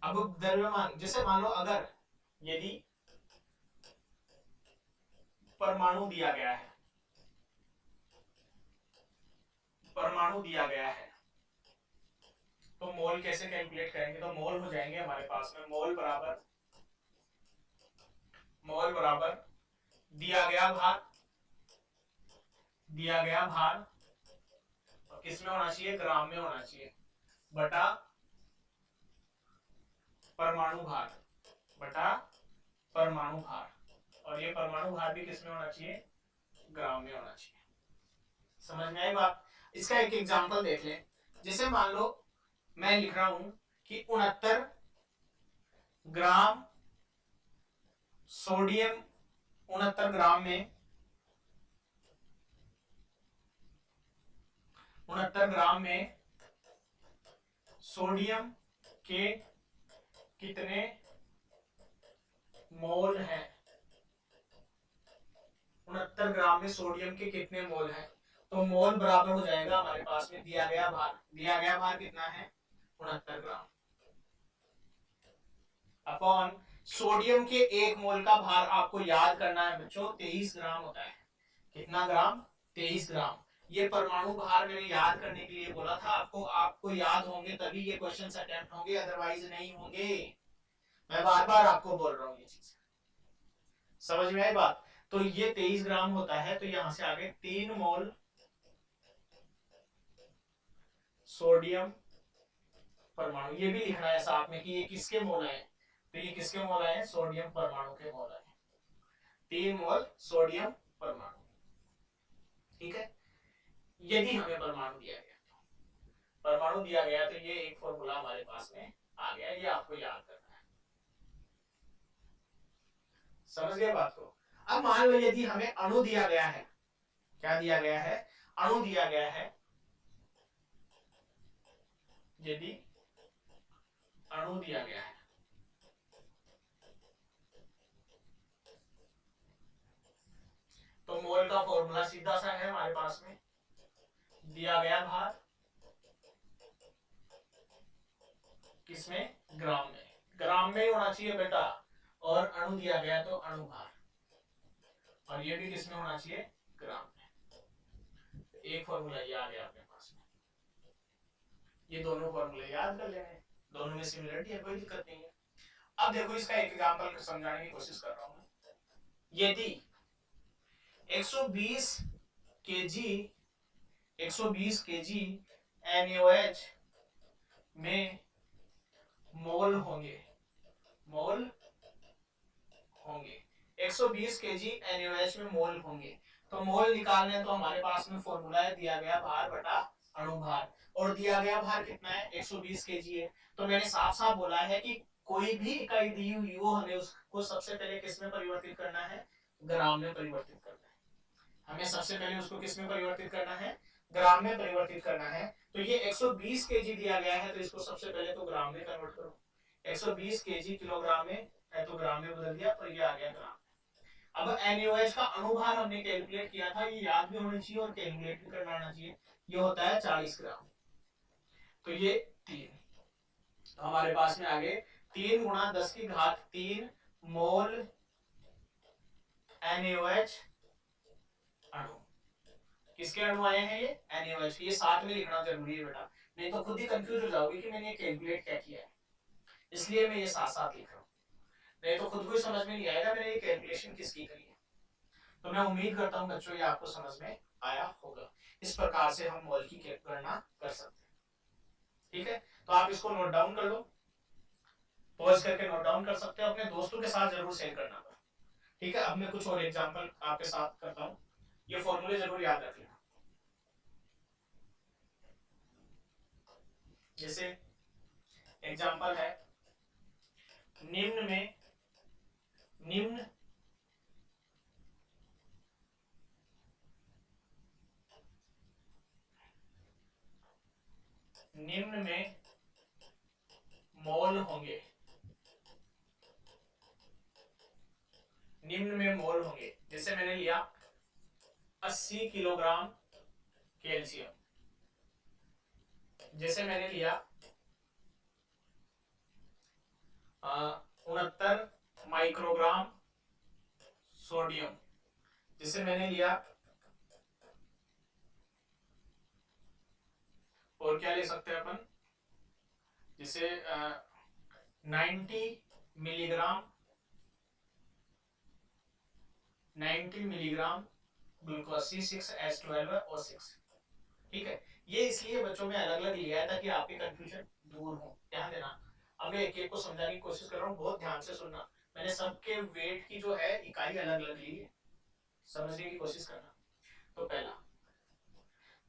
अब द्रव्यमान, जैसे मान लो अगर यदि परमाणु दिया गया है, परमाणु दिया गया है तो मोल कैसे कैलकुलेट करेंगे? तो मोल हो जाएंगे हमारे पास में मोल बराबर दिया गया भार, दिया गया भार और किस में होना चाहिए, ग्राम में होना चाहिए, बटा परमाणु भार, बटा परमाणु भार, और ये परमाणु भार भी किस में होना चाहिए, ग्राम में होना चाहिए। समझ में आई बात? इसका एक एग्जांपल देख लें। जैसे मान लो मैं लिख रहा हूं कि 69 ग्राम सोडियम, 69 ग्राम में 69 ग्राम में सोडियम के कितने मोल हैं, 69 ग्राम में सोडियम के कितने मोल हैं। तो मोल बराबर हो जाएगा हमारे पास में दिया गया भार, दिया गया भार कितना है 69 ग्राम, अपॉन सोडियम के 1 मोल का भार आपको याद करना है बच्चों 23 ग्राम होता है। कितना ग्राम? 23 ग्राम। ये परमाणु भार मैंने याद करने के लिए बोला था आपको, आपको याद होंगे तभी ये क्वेश्चंस अटेम्प्ट होंगे, अदरवाइज नहीं होंगे। मैं बार बार आपको बोल रहा हूँ ये चीज, समझ में आई बात? तो ये 23 ग्राम होता है, तो यहां से आगे 3 मोल सोडियम परमाणु, ये भी लिखना है साथ में कि ये किसके मोल है। तो ये किसके मोल है, सोडियम परमाणु के मोल है, 3 मोल सोडियम परमाणु, ठीक है। यदि हमें परमाणु दिया गया, परमाणु दिया गया तो ये एक फॉर्मूला हमारे पास में आ गया, ये आपको याद करना है। समझ गए बात को? अब मान लो यदि हमें अणु दिया गया है, क्या दिया गया है, अणु दिया गया है, यदि अणु दिया गया है तो मोल का फॉर्मूला सीधा सा है हमारे पास में, दिया गया भार किसमें, ग्राम में, ग्राम में ही होना चाहिए बेटा, और अणु दिया गया तो अणु भार, और ये भी किसमें होना चाहिए, ग्राम में। एक फॉर्मूला ये आ गया अपने पास में, ये दोनों फॉर्मूले याद कर लेने, दोनों में सिमिलरिटी है, कोई दिक्कत नहीं है। अब देखो इसका एक एग्जांपल समझाने की कोशिश कर रहा हूं। यदि 120 केजी 120 केजी NaOH में मोल होंगे, मोल होंगे 120 केजी NaOH में मोल होंगे, तो मोल निकालने तो हमारे पास में फॉर्मूला है दिया गया भार बटा अणु भार, और दिया गया भार कितना है 120 केजी है। तो मैंने साफ साफ बोला है कि कोई भी इकाई दी हुई हो, हमें उसको सबसे पहले किस में परिवर्तित करना है, ग्राम में परिवर्तित करना है। हमें सबसे पहले उसको किस में परिवर्तित करना है, ग्राम में परिवर्तित करना है। तो ये 120 केजी दिया गया है, तो इसको सबसे पहले तो ग्राम में कन्वर्ट करो। 120 केजी किलोग्राम में है तो ग्राम में बदल दिया, तो ये आ गया ग्राम। अब NaOH का अणुभार हमने कैलकुलेट किया था, ये याद भी होना चाहिए और कैलकुलेट भी करना आना चाहिए। ये होता है 40 ग्राम। तो ये 3, तो हमारे पास में आगे 3 गुणा 10 की घात 3 मोल NaOH अणु। किसके अणु आए हैं ये, NaOH। ये साथ में लिखना जरूरी है बेटा, नहीं तो खुद ही कंफ्यूज हो जाओगे कि मैंने कैलकुलेट क्या किया है, इसलिए मैं ये साथ साथ लिख रहा हूँ, नहीं तो खुद को ही समझ में नहीं आएगा मैंने ये कैलकुलेशन किसकी करी है। तो मैं उम्मीद करता हूँ बच्चों ये आपको समझ में आया होगा। इस प्रकार से हम मोल की गणना कर सकते हैं। ठीक है, तो आप इसको नोट डाउन कर लो, पॉज करके नोट डाउन कर सकते हो, अपने दोस्तों के साथ जरूर शेयर करना। ठीक है, अब मैं कुछ और एग्जांपल आपके साथ करता हूँ, ये फॉर्मूले जरूर याद रख लेना। जैसे एग्जांपल है, निम्न में निम्न निम्न में मोल होंगे, निम्न में मोल होंगे। जैसे मैंने लिया 80 किलोग्राम कैल्शियम, जैसे मैंने लिया 69 माइक्रोग्राम सोडियम, जैसे मैंने लिया, और क्या ले सकते हैं अपन, जैसे 90 मिलीग्राम 90 मिलीग्राम ग्लूकोज C6H12O6। ठीक है, ये इसलिए बच्चों में अलग अलग लिया है ताकि आपके कंफ्यूजन दूर हो। ध्यान देना, अब मैं एक एक को समझाने की कोशिश कर रहा हूँ, बहुत ध्यान से सुनना। मैंने सबके वेट की जो है इकाई अलग अलग ली है, समझने की कोशिश करना। तो पहला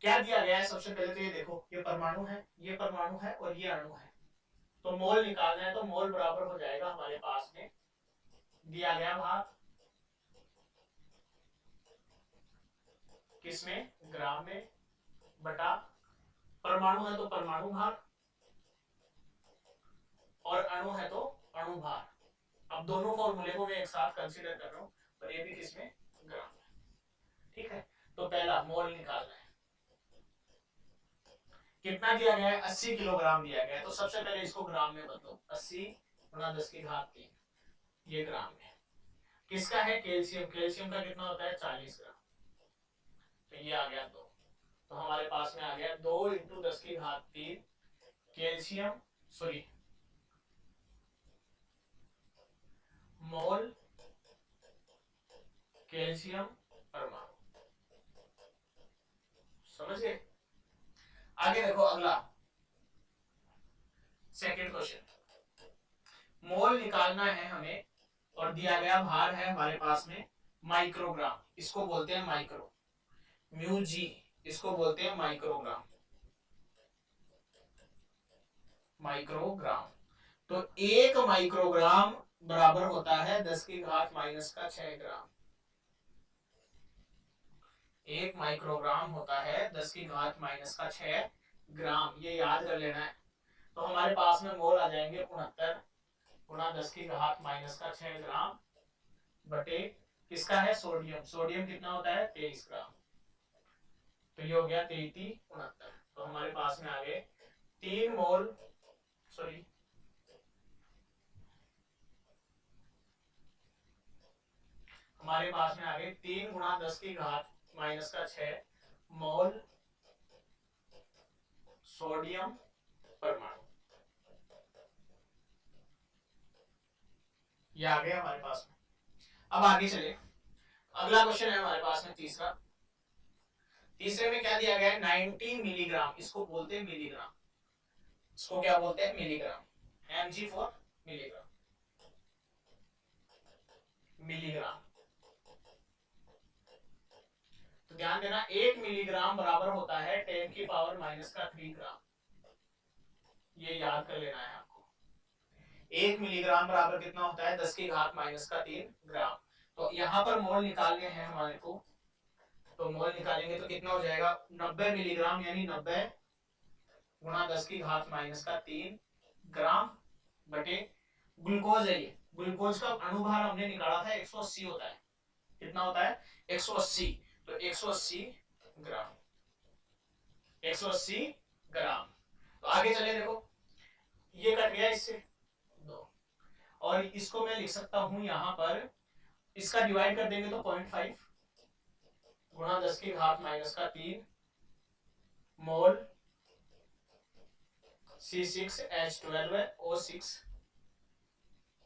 क्या दिया गया है, सबसे पहले तो ये देखो, ये परमाणु है, ये परमाणु है और ये अणु है। तो मोल निकालना है, तो मोल बराबर हो जाएगा हमारे पास में दिया गया भाग किसमें, ग्राम में, बटा परमाणु है तो परमाणु भार और अणु है तो अणु भार। अब दोनों फॉर्मूले को मैं एक साथ कंसीडर कर रहा हूँ, और ये भी किसमें, ग्राम में। ठीक है, तो पहला मोल निकालना है, कितना दिया गया है, 80 किलोग्राम दिया गया है, तो सबसे पहले इसको ग्राम में बदलो, 80 गुणा 10 की घात 3, ये ग्राम में। किसका है, कैल्शियम, कैल्शियम का कितना होता है, 40 ग्राम, तो ये आ गया 2। तो हमारे पास में आ गया 2 इंटू 10 की घात 3 कैल्शियम, सॉरी मोल कैल्शियम परमाणु। समझ गए, आगे देखो अगला सेकंड क्वेश्चन, मोल निकालना है हमें और दिया गया भार है हमारे पास में माइक्रोग्राम, इसको बोलते हैं माइक्रो, म्यू जी, इसको बोलते हैं माइक्रोग्राम, माइक्रोग्राम। तो 1 माइक्रोग्राम बराबर होता है 10 की घात माइनस का 6 ग्राम। 1 माइक्रोग्राम होता है 10 की घात माइनस का 6 ग्राम, ये याद कर लेना है। तो हमारे पास में मोल आ जाएंगे 69 गुणा 10 की घात माइनस का 6 ग्राम बटे किसका है, सोडियम, सोडियम कितना होता है, 23 ग्राम, तो ये हो गया 33 69। तो हमारे पास में आ गए 3 मोल, सॉरी हमारे पास में आ गए 3 गुणा 10 की घात माइनस का 6 मोल सोडियम परमाणु, ये आ गया हमारे पास में। अब आगे चले, अगला क्वेश्चन है हमारे पास में तीसरा। तीसरे में क्या दिया गया है, 90 मिलीग्राम, इसको बोलते हैं मिलीग्राम, इसको क्या बोलते हैं, milligram, mg for milligram, milligram. तो ध्यान देना, 1 मिलीग्राम बराबर होता है 10 की पावर माइनस का 3 ग्राम, ये याद कर लेना है आपको। 1 मिलीग्राम बराबर कितना होता है 10 की घात माइनस का 3 ग्राम। तो यहाँ पर मोल निकालने हैं हमारे को, तो मोल निकालेंगे तो कितना हो जाएगा 90 मिलीग्राम, यानी 90 गुणा 10 की घात माइनस का 3 ग्राम बटे ग्लूकोज है। ये ग्लूकोज का अणुभार हमने निकाला था 180 होता है। कितना होता है 180, तो 180 ग्राम, 180 ग्राम। तो आगे चले देखो, ये कट गया इससे 2, और इसको मैं लिख सकता हूं यहां पर, इसका डिवाइड कर देंगे तो 0.5 गुणा 10 की घात माइनस का 3 मोल C6H12O6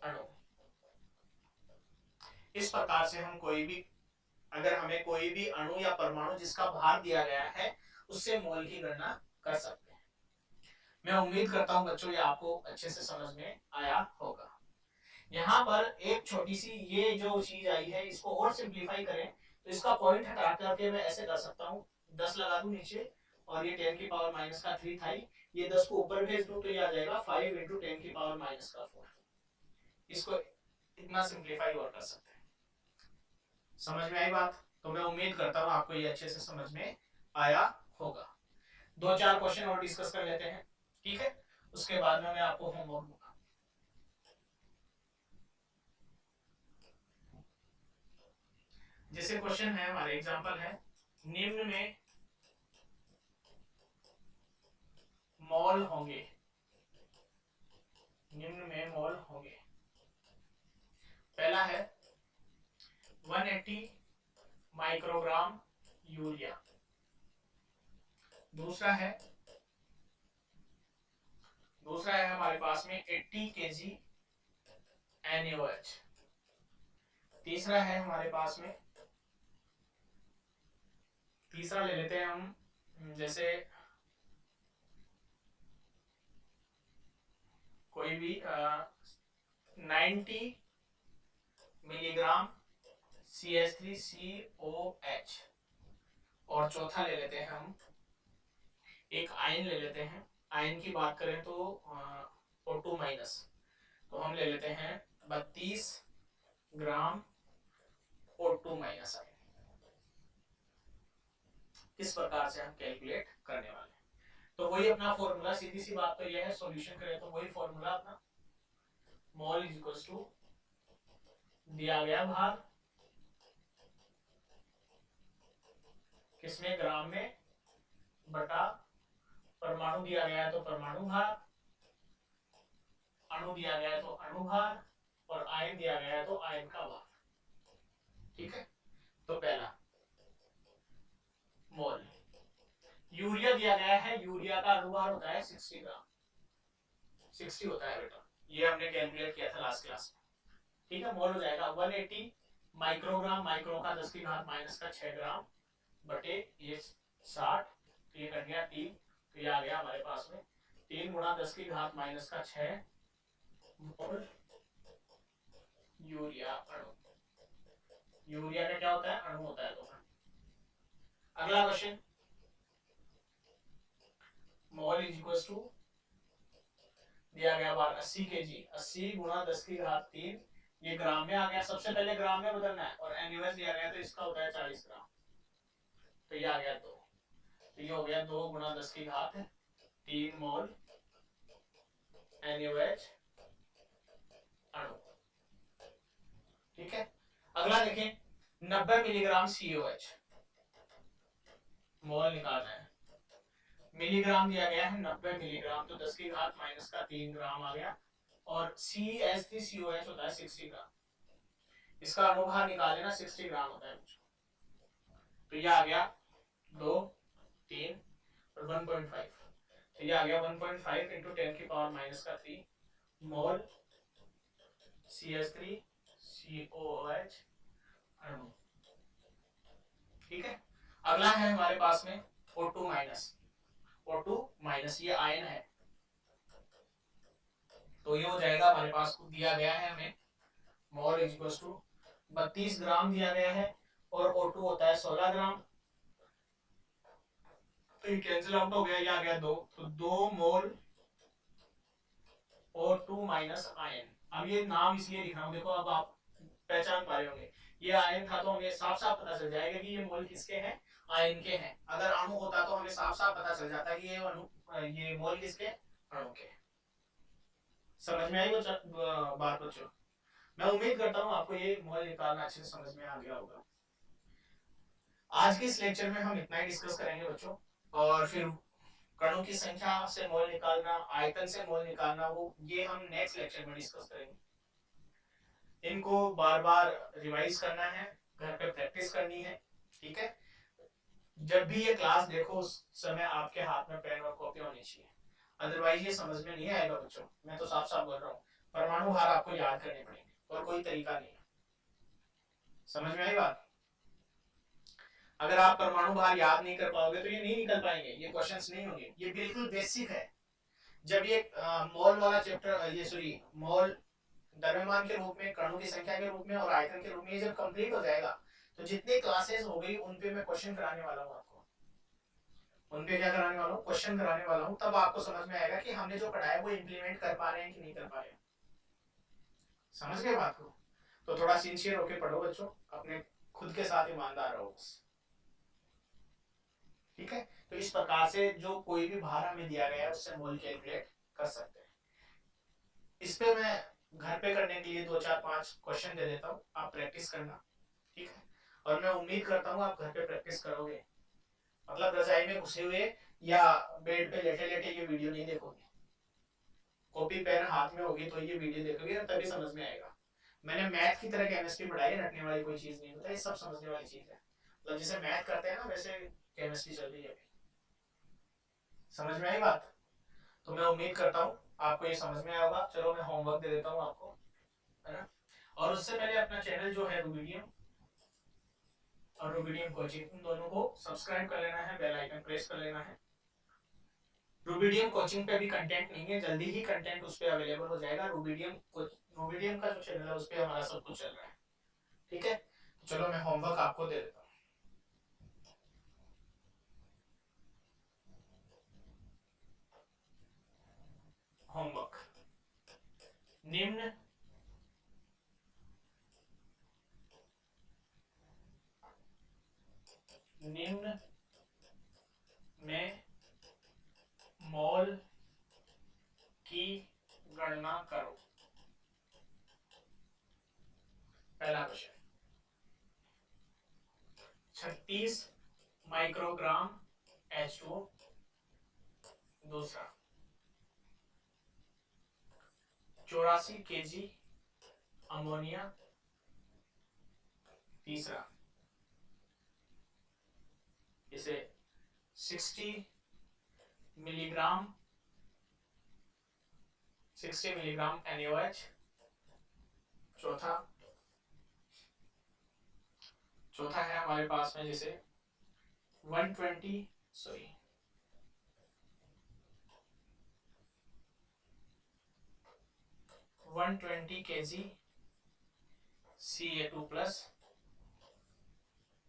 अणु। इस प्रकार से हम कोई भी, अगर हमें कोई भी अणु या परमाणु जिसका भार दिया गया है उससे मोल की गणना कर सकते हैं। मैं उम्मीद करता हूं बच्चों ये आपको अच्छे से समझ में आया होगा। यहाँ पर एक छोटी सी ये जो चीज आई है इसको और सिंप्लीफाई करें तो इसका पॉइंट हटा करके मैं ऐसे कर सकता हूँ, 10 लगा दूं नीचे और ये 10 की पावर माइनस का 3 था, ये 10 को ऊपर भेज दूं तो ये आ जाएगा 5 इंटू 10 की पावर माइनस का 4। इसको इतना सिंप्लीफाई और कर सकते हैं। समझ में आई बात? तो मैं उम्मीद करता हूँ आपको ये अच्छे से समझ में आया होगा। 2-4 क्वेश्चन और डिस्कस कर लेते हैं, ठीक है? उसके बाद में मैं आपको होमवर्क दूंगा। जैसे क्वेश्चन है हमारे, एग्जांपल है, निम्न में मोल होंगे, निम्न में मोल होंगे। पहला है 180 माइक्रोग्राम यूरिया, दूसरा है हमारे पास में 80 केजी NaOH, तीसरा है हमारे पास में, तीसरा ले लेते हैं हम, जैसे कोई भी 90 मिलीग्राम CH3COH, और चौथा ले लेते हैं हम एक आयन ले लेते हैं। आयन की बात करें तो O2 माइनस, तो हम ले लेते हैं 32 ग्राम O2 माइनस आयन। किस प्रकार से हम कैलकुलेट करने वाले हैं, तो वही अपना फॉर्मूला, सीधी सी बात तो यह है, सॉल्यूशन करें तो वही फॉर्मूला अपना, मोल इज इक्वल टू दिया गया भार किसमें, ग्राम में, बटा परमाणु दिया गया है तो परमाणु भार, अणु दिया गया है तो अणु भार, और आयन दिया गया है तो आयन का भार। ठीक है, तो पहला मोल। यूरिया दिया गया है, यूरिया का अणुभार होता है 60 ग्राम, 60 होता है बेटा, ये हमने कैलकुलेट किया था लास्ट क्लास में। ठीक है, मोल हो जाएगा 180 माइक्रोग्राम, माइक्रो का 10 की घात माइनस का 6 ग्राम बटे ये 60, तो ये कट गया 3, तो ये आ गया हमारे पास में 3 गुणा 10 की घात माइनस का 6 मोल यूरिया अणु। यूरिया का क्या होता है, अणु होता है। तो अगला question, mole is equal to दिया गया बार 80 केजी, 80 गुणा 10 की घात 3, ये ग्राम में आ गया, सबसे पहले ग्राम में बदलना है, और NaOH दिया गया तो इसका होता है 40 ग्राम, तो ये आ गया 2, तो ये हो गया 2 गुणा 10 की घात 3 मोल NaOH अणु। ठीक है, अगला देखें 90 मिलीग्राम COH, मोल निकालना है, मिलीग्राम दिया गया है 90 मिलीग्राम, तो 10 की घात माइनस का 3 ग्राम आ गया, और CH3COH होता है 60 ग्राम, इसका अणुभार निकाले ना 60 ग्राम होता है, तो ये आ गया 2, 3 और 1.5, तो ये आ गया 1.5 इंटू 10 की पावर माइनस का 3 मोल CH3COH अणु। ठीक है, अगला है हमारे पास में O2 माइनस, O2 माइनस ये आयन है, तो ये हो जाएगा हमारे पास दिया गया है हमें, मोल इज इक्वल टू 32 ग्राम दिया गया है, और O2 होता है 16 ग्राम, तो ये कैंसिल आउट हो गया, ये आ गया 2, तो 2 मोल O2 माइनस माइनस आयन। अब ये नाम इसलिए लिख रहा हूँ, देखो अब आप पहचान पा रहे होंगे, ये आयन था तो हमें साफ साफ पता चल जाएगा कि ये मोल किसके हैं, आयन के हैं। अगर अणु होता तो हमें साफ साफ पता चल जाता कि ये मोल किसके, अणु के। समझ में आई वो बात बच्चों? मैं उम्मीद करता हूँ आपको ये मोल निकालना अच्छे से समझ में आ गया होगा। आज के इस लेक्चर में हम इतना ही डिस्कस करेंगे बच्चों, और फिर कणों की संख्या से मोल निकालना, आयतन से मोल निकालना, वो ये हम नेक्स्ट लेक्चर में डिस्कस करेंगे। इनको बार बार रिवाइज करना है, घर पे प्रैक्टिस करनी है, ठीक है? जब भी ये क्लास देखो उस समय आपके हाथ में पेन और कॉपी होनी चाहिए, अदरवाइज ये समझ में नहीं आएगा बच्चों। मैं तो साफ साफ बोल रहा हूँ, परमाणु भार आपको याद करने पड़ेंगे और कोई तरीका नहीं है। समझ में आई बात? अगर आप परमाणु भार याद नहीं कर पाओगे तो ये नहीं निकल पाएंगे, ये क्वेश्चंस नहीं होंगे। ये बिल्कुल बेसिक है। जब ये मोल वाला चैप्टर, ये सॉरी मोल द्रव्यमान के रूप में, कणों की संख्या के रूप में और आयतन के रूप में ये जब कंप्लीट हो जाएगा तो जितने क्लासेस हो गई उन पे मैं क्वेश्चन कराने वाला हूँ आपको। उन पे क्या कराने वाला हूँ, क्वेश्चन कराने वाला हूँ। तब आपको समझ में आएगा कि हमने जो पढ़ाया वो इंप्लीमेंट कर पा रहे हैं कि नहीं कर पा रहे हैं। समझ गए बात को? तो थोड़ा सिंसियर होके पढ़ो बच्चों, अपने खुद के साथ ईमानदार रहो बस, ठीक है? तो इस प्रकार से जो कोई भी भार हमें दिया गया है उससे मोल कैलकुलेट कर सकते हैं। इस पे मैं घर पे करने के लिए 2-4-5 क्वेश्चन दे देता हूँ, आप प्रैक्टिस करना, ठीक है? और मैं उम्मीद करता हूँ आप घर पे प्रैक्टिस करोगे, मतलब रजाई में घुसे हुए या बेड पे लेटे लेटे ये वीडियो नहीं देखोगे। कॉपी पेन हाथ में होगी तो ये वीडियो देखोगे ना, तभी समझ में आएगा। मैंने मैथ की तरह केमिस्ट्री पढ़ाई है, रटने वाली कोई चीज नहीं होता, ये सब समझने वाली चीज है। मतलब जैसे मैथ करते हैं ना वैसे केमिस्ट्री चल रही है। समझ में आई बात? तो मैं उम्मीद करता हूँ आपको ये समझ में आया होगा। चलो मैं होमवर्क दे देता हूँ आपको, है ना? और उससे पहले अपना चैनल जो है रूबीडियम और रूबीडियम कोचिंग, उन दोनों को सब्सक्राइब कर लेना है, बेल आइकन प्रेस कर लेना है। रूबीडियम कोचिंग पे भी कंटेंट नहीं है, जल्दी ही कंटेंट उस पे अवेलेबल हो जाएगा। रूबीडियम का जो चैनल है उस पे हमारा सब कुछ चल रहा है, ठीक है? तो चलो मैं होमवर्क आपको दे देता हूँ। होमवर्क, निम्न में मोल की गणना करो। पहला क्वेश्चन, 36 माइक्रोग्राम H2O। दूसरा, 84 kg अमोनिया। तीसरा, इसे 60 मिलीग्राम NaOH। चौथा है हमारे पास में जिसे 120 kg Ca2+।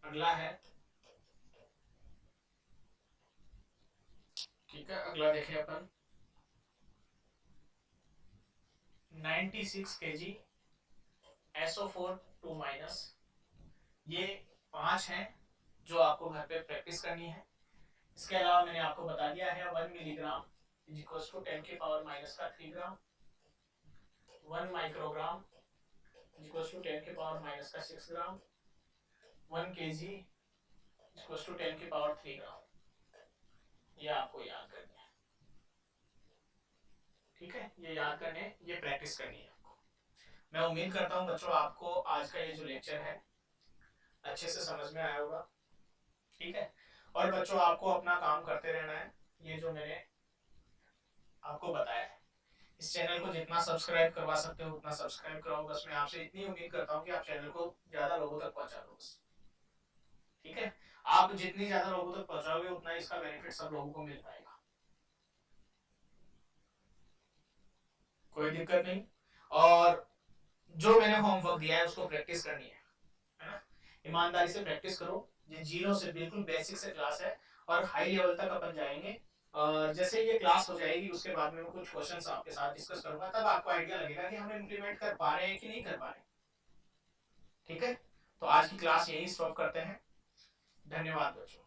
अगला है, ठीक है, अगला देखें अपन 96 kg SO4 2-। ये 5 हैं जो आपको घर पे प्रैक्टिस करनी है। इसके अलावा मैंने आपको बता दिया है 1 मिलीग्राम इज इक्वल्स टू 10 की पावर माइनस का 3 ग्राम। 1 माइक्रोग्राम इज इक्वल्स टू 10 की पावर माइनस का 6 ग्राम। 1 kg इज इक्वल्स टू 10 की पावर 3 ग्राम। ये आपको याद करनी है, ठीक है? ये याद करने, ये प्रैक्टिस करनी है आपको। मैं उम्मीद करता हूँ बच्चों आपको आज का ये जो लेक्चर है अच्छे से समझ में आया होगा, ठीक है? और बच्चों आपको अपना काम करते रहना है, ये जो मैंने आपको बताया है। इस चैनल को जितना सब्सक्राइब करवा सकते हो उतना सब्सक्राइब कराओ। बस मैं आपसे इतनी उम्मीद करता हूँ कि आप चैनल को ज्यादा लोगों तक पहुंचा दो बस, ठीक है? आप जितनी ज्यादा लोगों तक पहुंचाओगे उतना इसका बेनिफिट सब लोगों को मिल पाएगा। कोई दिक्कत नहीं। और जो मैंने होमवर्क दिया है उसको प्रैक्टिस करनी है ना? ईमानदारी से प्रैक्टिस करो। ये जीरो से बिल्कुल बेसिक से क्लास है और हाई लेवल तक अपन जाएंगे जैसे ये क्लास हो जाएगी उसके बाद में मैं कुछ क्वेश्चंस आपके साथ डिस्कस करूंगा, तब आपको आइडिया लगेगा कि हम इम्प्लीमेंट कर पा रहे हैं कि नहीं कर पा रहे। ठीक है, तो आज की क्लास यहीं स्टॉप करते हैं। धन्यवाद बच्चों।